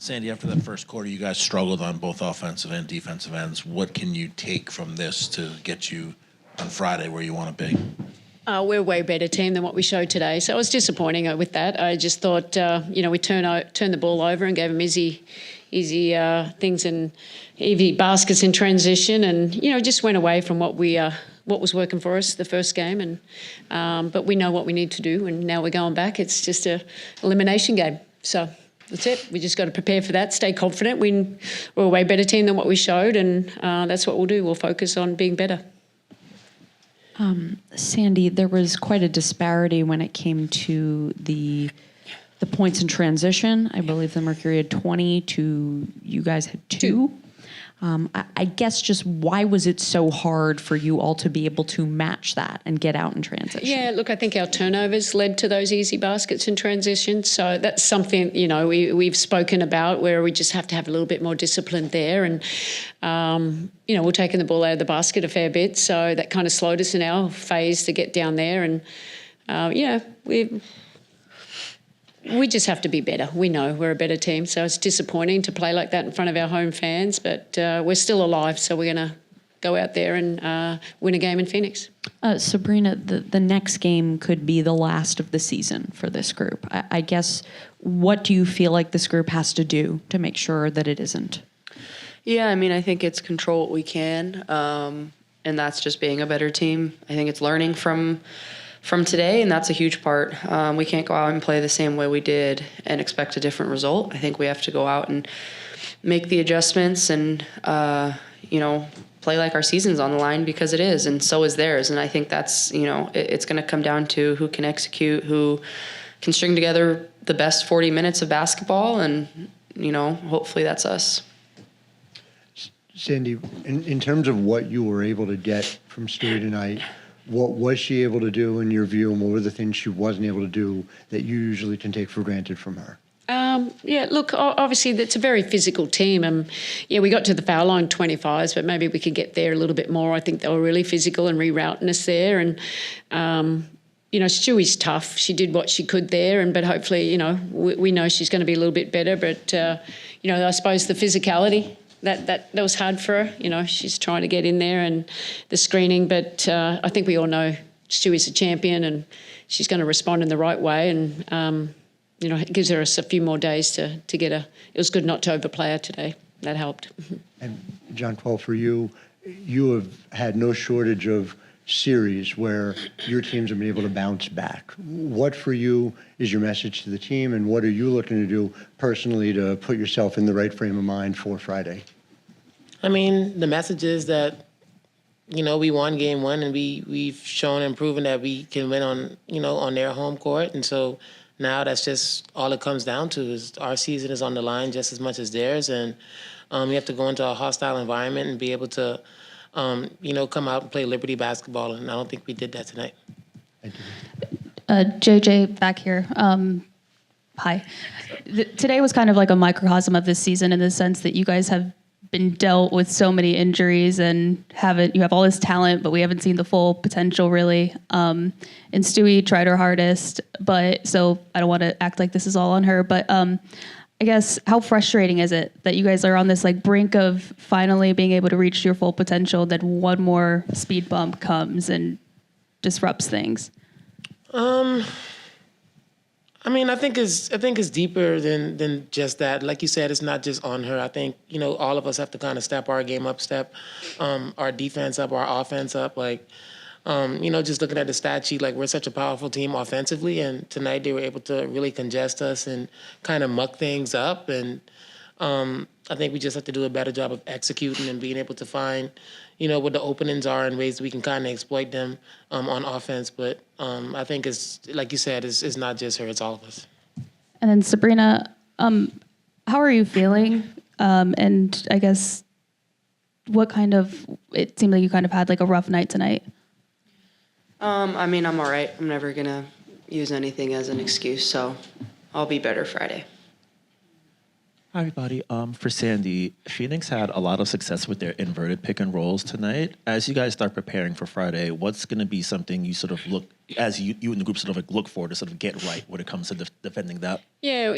Sandy, after that first quarter, you guys struggled on both offensive and defensive ends. What can you take from this to get you on Friday where you want to be? We're a way better team than what we showed today. So it was disappointing with that. I just thought, we turned the ball over and gave them easy things and easy baskets in transition, and just went away from what was working for us the first game. And but we know what we need to do, and now we're going back. It's just a elimination game. So that's it. We just got to prepare for that. Stay confident. We're a way better team than what we showed, and that's what we'll do. We'll focus on being better. Sandy, there was quite a disparity when it came to the points in transition. I believe the Mercury had 20 to you guys had 2. I guess just why was it so hard for you all to be able to match that and get out in transition? Yeah, look, I think our turnovers led to those easy baskets in transition. So that's something, we've spoken about, where we just have to have a little bit more discipline there. And, we're taking the ball out of the basket a fair bit. So that kind of slowed us in our phase to get down there. And, we just have to be better. We know we're a better team, so it's disappointing to play like that in front of our home fans, but we're still alive, so we're going to go out there and win a game in Phoenix. Sabrina, the next game could be the last of the season for this group. I guess, what do you feel like this group has to do to make sure that it isn't? Yeah, I think it's control what we can, and that's just being a better team. I think it's learning from today, and that's a huge part. We can't go out and play the same way we did and expect a different result. I think we have to go out and make the adjustments and, play like our season's on the line, because it is, and so is theirs. And I think that's, it's going to come down to who can execute, who can string together the best 40 minutes of basketball, and, hopefully that's us. Sandy, in terms of what you were able to get from Stewie tonight, what was she able to do in your view, and what were the things she wasn't able to do that you usually can take for granted from her? Look, obviously it's a very physical team. We got to the foul line 25s, but maybe we could get there a little bit more. I think they were really physical and rerouting us there. And, Stewie's tough. She did what she could there, but hopefully, we know she's going to be a little bit better. But, I suppose the physicality, that was hard for her. She's trying to get in there and the screening, but I think we all know Stewie's a champion and she's going to respond in the right way, and it gives her a few more days to get it was good not to overplay her today. That helped. And Jonquel, for you have had no shortage of series where your teams have been able to bounce back. What for you is your message to the team, and what are you looking to do personally to put yourself in the right frame of mind for Friday? The message is that, we won game 1, and we've shown and proven that we can win on their home court. And so now that's just all it comes down to, is our season is on the line just as much as theirs. And we have to go into a hostile environment and be able to come out and play Liberty basketball, and I don't think we did that tonight. JJ back here. Hi. Today was kind of like a microcosm of this season, in the sense that you guys have been dealt with so many injuries and you have all this talent, but we haven't seen the full potential really. And Stewie tried her hardest, but so I don't want to act like this is all on her, but I guess, how frustrating is it that you guys are on this brink of finally being able to reach your full potential, that one more speed bump comes and disrupts things? I think it's deeper than just that. Like you said, it's not just on her. I think, all of us have to kind of step our game up, step our defense up, our offense up. Just looking at the stat sheet, we're such a powerful team offensively, and tonight they were able to really congest us and kind of muck things up. And I think we just have to do a better job of executing and being able to find, what the openings are and ways we can kind of exploit them on offense. But I think it's, like you said, it's not just her, it's all of us. And then Sabrina, how are you feeling? And I guess, it seemed like you kind of had a rough night tonight. I'm all right. I'm never going to use anything as an excuse, so I'll be better Friday. Hi, everybody. For Sandy, Phoenix had a lot of success with their inverted pick and rolls tonight. As you guys start preparing for Friday, what's going to be something you sort of look, as you and the group sort of like look for to sort of get right when it comes to defending that? Yeah,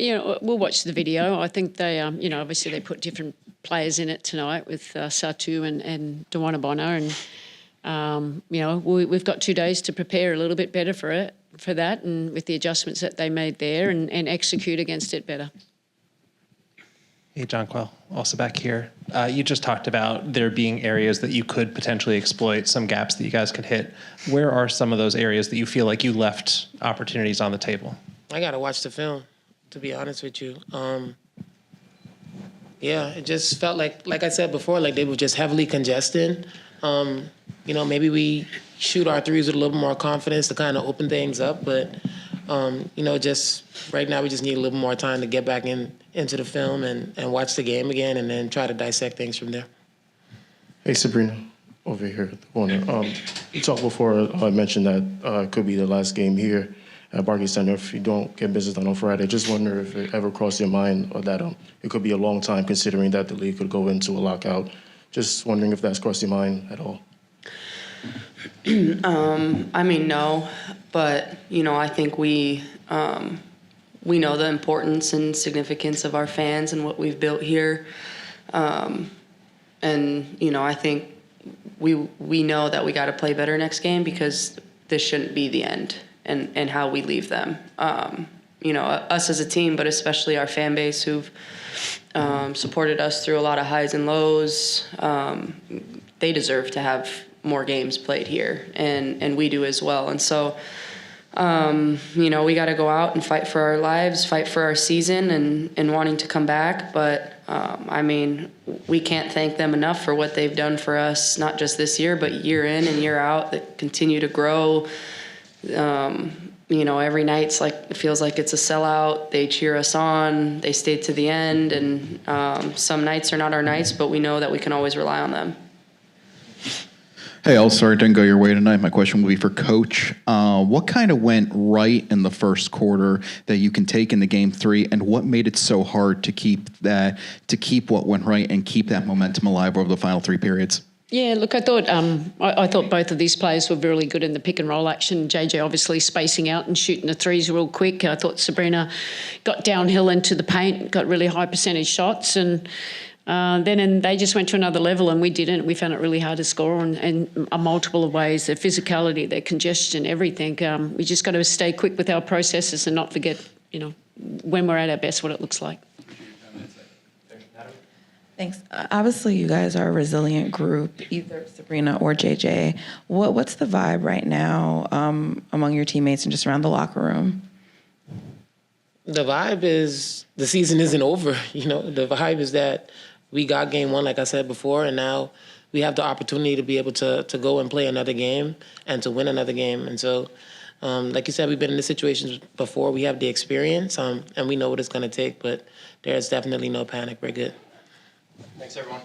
we'll watch the video. I think they, obviously they put different players in it tonight with Satu and Dewana Bonner, and we've got 2 days to prepare a little bit better for that, and with the adjustments that they made there, and execute against it better. Hey, Jonquel, also back here. You just talked about there being areas that you could potentially exploit, some gaps that you guys could hit. Where are some of those areas that you feel like you left opportunities on the table? I got to watch the film, to be honest with you. It just felt like I said before, like they were just heavily congested. Maybe we shoot our threes with a little more confidence to kind of open things up, but just right now we just need a little more time to get back into the film and watch the game again, and then try to dissect things from there. Hey, Sabrina, over here at the corner. You talked before, I mentioned that it could be the last game here at Barclays Center if you don't get business done on Friday. Just wonder if it ever crossed your mind or that it could be a long time considering that the league could go into a lockout. Just wondering if that's crossed your mind at all. No, but I think we know the importance and significance of our fans and what we've built here, and I think we know that we got to play better next game because this shouldn't be the end, and how we leave them. Us as a team, but especially our fan base who've supported us through a lot of highs and lows. They deserve to have more games played here, and we do as well. And so, we got to go out and fight for our lives, fight for our season, and wanting to come back. But we can't thank them enough for what they've done for us, not just this year, but year in and year out. That continue to grow. Every night's like it feels like it's a sellout. They cheer us on. They stay to the end, and some nights are not our nights, but we know that we can always rely on them. Hey, El, sorry it didn't go your way tonight. My question will be for Coach. What kind of went right in the first quarter that you can take into Game 3, and what made it so hard to keep what went right and keep that momentum alive over the final 3 periods? Yeah, look, I thought both of these players were really good in the pick and roll action. JJ obviously spacing out and shooting the threes real quick. I thought Sabrina got downhill into the paint, got really high percentage shots, and then they just went to another level, and we didn't. We found it really hard to score in a multiple of ways. Their physicality, their congestion, everything. We just got to stay quick with our processes and not forget, when we're at our best, what it looks like. Thanks. Obviously, you guys are a resilient group, either Sabrina or JJ. What's the vibe right now among your teammates and just around the locker room? The vibe is the season isn't over. The vibe is that we got Game 1, like I said before, and now we have the opportunity to be able to go and play another game and to win another game. And so, like you said, we've been in this situations before. We have the experience, and we know what it's going to take, but there's definitely no panic. We're good. Thanks, everyone.